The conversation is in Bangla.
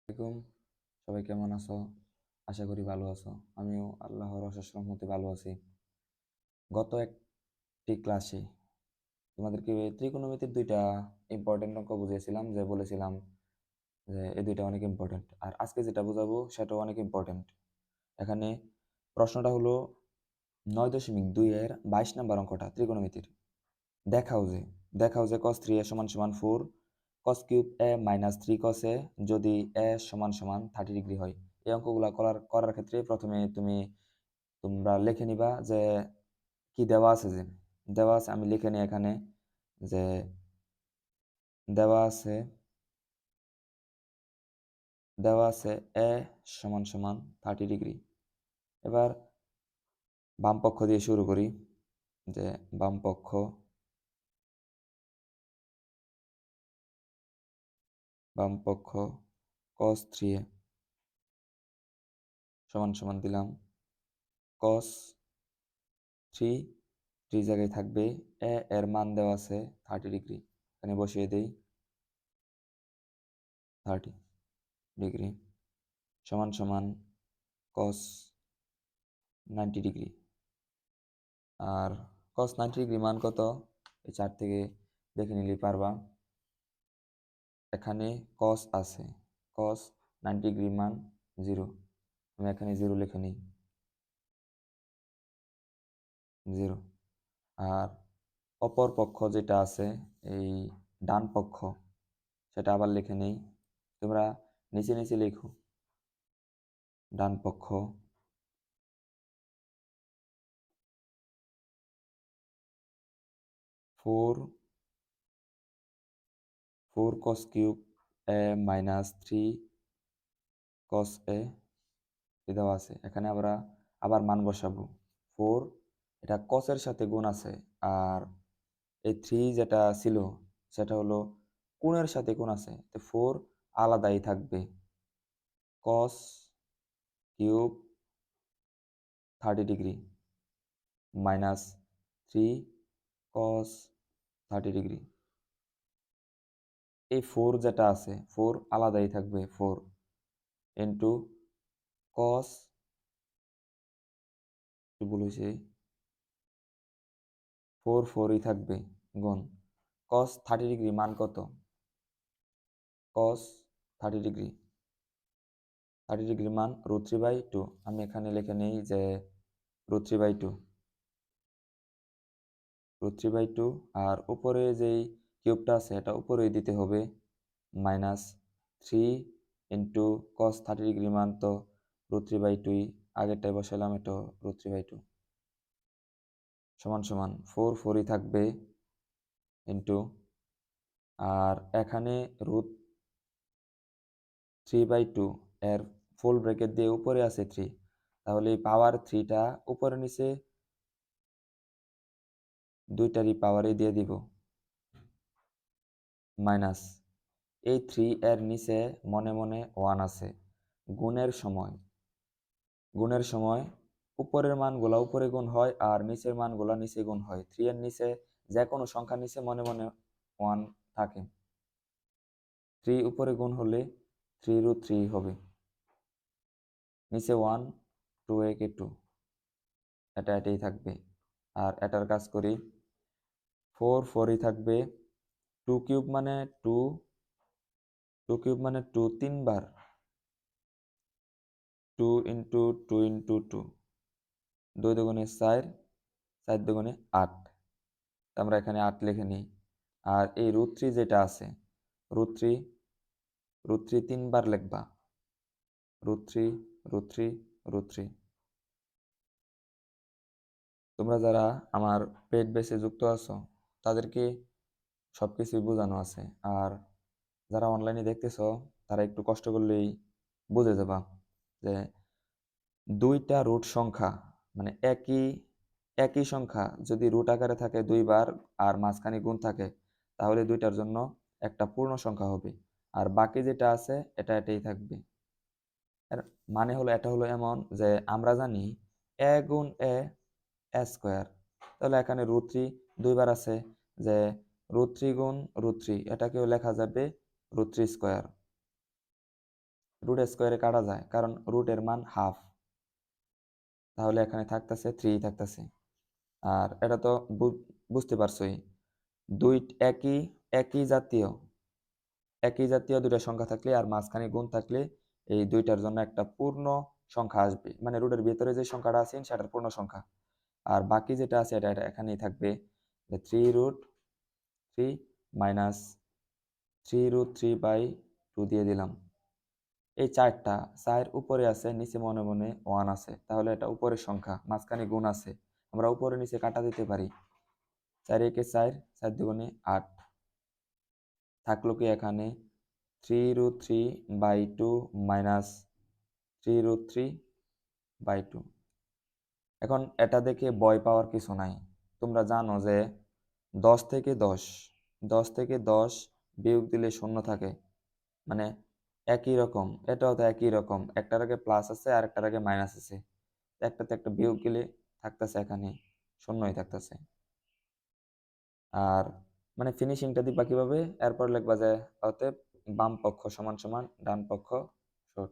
আলাইকুম। সবাই কেমন আছো? আশা করি ভালো আছো। আমিও আল্লাহর অশেষ রহমতে ভালো আছি। গত একটি ক্লাসে তোমাদেরকে ত্রিকোণমিতির ২টা ইম্পর্টেন্ট অঙ্ক বুঝিয়েছিলাম, যে বলেছিলাম যে এই ২টা অনেক ইম্পর্টেন্ট। আর আজকে যেটা বুঝাবো সেটাও অনেক ইম্পর্টেন্ট। এখানে প্রশ্নটা হলো ৯.২ এর ২২ নাম্বার অঙ্কটা ত্রিকোণমিতির। দেখাও যে দেখাও যে cos 3a = 4 cos cube a minus 3 cos a যদি a = 30 ডিগ্রি হয়। এই অঙ্কগুলা করার ক্ষেত্রে প্রথমে তোমরা লিখে নিবা যে কি দেওয়া আছে। যে দেওয়া আছে আমি লিখে নিই এখানে, যে দেওয়া আছে a = 30 ডিগ্রি। এবার বাম পক্ষ দিয়ে শুরু করি, যে বাম পক্ষ cos 3a দিলাম cos 3 জায়গায় থাকবে a এর মান দেওয়া আছে 30 ডিগ্রি, এখানে বসিয়ে দেই 30 ডিগ্রি cos 90 ডিগ্রি। আর cos 90 ডিগ্রি মান কত? এই চার থেকে দেখে নিলেই পারবা। এখানে cos আছে, cos 90 ডিগ্রি মান 0, আমি এখানে 0 লিখে নিই, 0। আর অপর পক্ষ যেটা আছে, এই ডান পক্ষ, সেটা আবার লিখে নেই। তোমরা নিচে নিচে লেখো, ডান পক্ষ 4 cos cube a minus 3 cos a দেওয়া আছে। এখানে আমরা আবার মান বসাবো 4, এটা cos এর সাথে গুণ আছে। আর এই 3 যেটা ছিল সেটা হলো কোণের সাথে কোণ আছে, তো 4 আলাদাই থাকবে। cos cube 30 degree minus 3 cos 30 degree. এই 4 যেটা আছে 4 আলাদাই থাকবে, 4 ইন্টু cos, ভুল হয়েছে, 4 4ই থাকবে, গুণ cos 30 ডিগ্রি মান কত? cos 30 ডিগ্রি মান √3/2। আমি এখানে লিখে নেই যে √3/2। আর উপরে যেই কিউবটা আছে এটা উপরেই দিতে হবে, মাইনাস 3 ইন্টু cos 30 ডিগ্রি মান তো √3/2, আগেরটাই বসালাম, এটা √3/2 সমান 4 4ই থাকবে ইন্টু, আর এখানে √3/2 এর ফুল ব্র্যাকেট দিয়ে উপরে আছে 3, তাহলে এই পাওয়ার 3টা উপরে নিচে দুইটারই পাওয়ারে দিয়ে দিব, মাইনাস এই 3 এর নিচে মনে মনে 1 আছে। গুণের সময় উপরের মানগুলা উপরে গুণ হয় আর নিচের মানগুলা নিচে গুণ হয়। 3 এর নিচে যে কোনো সংখ্যার নিচে মনে মনে 1 থাকে। 3 উপরে গুণ হলে 3√3 হবে, নিচে 1, 2 একে 2, এটাই থাকবে। আর এটার কাজ করি, 4 4ই থাকবে, 2 কিউব মানে 2, 3 বার, 2 ইন্টু 2 ইন্টু 2, 2 দুগুণে 4, 4 দুগুণে 8, আমরা এখানে 8 লিখে নিই। আর এই √3 যেটা আছে, √3 3বার লিখবা, √3 √3 √3। তোমরা যারা আমার পেড বেসে যুক্ত আছো তাদেরকে সবকিছুই বোঝানো আছে। আর যারা অনলাইনে দেখতেছো তারা একটু কষ্ট করলেই বুঝে যাবা যে দুইটা রুট সংখ্যা, মানে একই সংখ্যা যদি রুট আকারে থাকে 2বার আর মাঝখানে গুণ থাকে, তাহলে দুইটার জন্য একটা পূর্ণ সংখ্যা হবে। আর বাকি যেটা আছে এটাই থাকবে। এর মানে হলো, এটা হলো এমন যে আমরা জানি a গুণ a স্কোয়ার, তাহলে এখানে √3 2বার আছে, যে √3 গুণ √3, এটাকেও লেখা যাবে √3 স্কোয়ার। রুট স্কোয়ারে কাটা যায়, কারণ রুটের মান হাফ, তাহলে এখানে থাকতেছে 3 থাকতেছে। আর এটা তো বুঝতে পারছোই, দুই একই একই জাতীয় একই জাতীয় দুইটা সংখ্যা থাকলে আর মাঝখানে গুণ থাকলে এই দুইটার জন্য একটা পূর্ণ সংখ্যা আসবে, মানে রুটের ভিতরে যে সংখ্যাটা আছে সেটার পূর্ণ সংখ্যা। আর বাকি যেটা আছে এটা এখানেই থাকবে, 3√3 মাইনাস 3√3/2 দিয়ে দিলাম। এই চারটা, 4 উপরে আছে, নিচে মনে মনে 1 আছে, তাহলে এটা উপরের সংখ্যা, মাঝখানে গুণ আছে, আমরা উপরে নিচে কাটা দিতে পারি। 4 একে 4, 4 দুগুণে 8, থাকলো কি এখানে 3√3/2 মাইনাস 3√3/2। এখন এটা দেখে ভয় পাওয়ার কিছু নাই, তোমরা জানো যে 10 থেকে 10 10 থেকে 10 বিয়োগ দিলে শূন্য থাকে, মানে একই রকম, এটাও তো একই রকম, একটার আগে প্লাস আছে আর একটার আগে মাইনাস আছে, একটাতে একটা বিয়োগ গেলে থাকতেছে এখানে শূন্যই থাকতেছে। আর মানে ফিনিশিংটা দিবা কিভাবে, এরপর লিখবা যে অতএব বাম পক্ষ সমান সমান ডান পক্ষ সমান।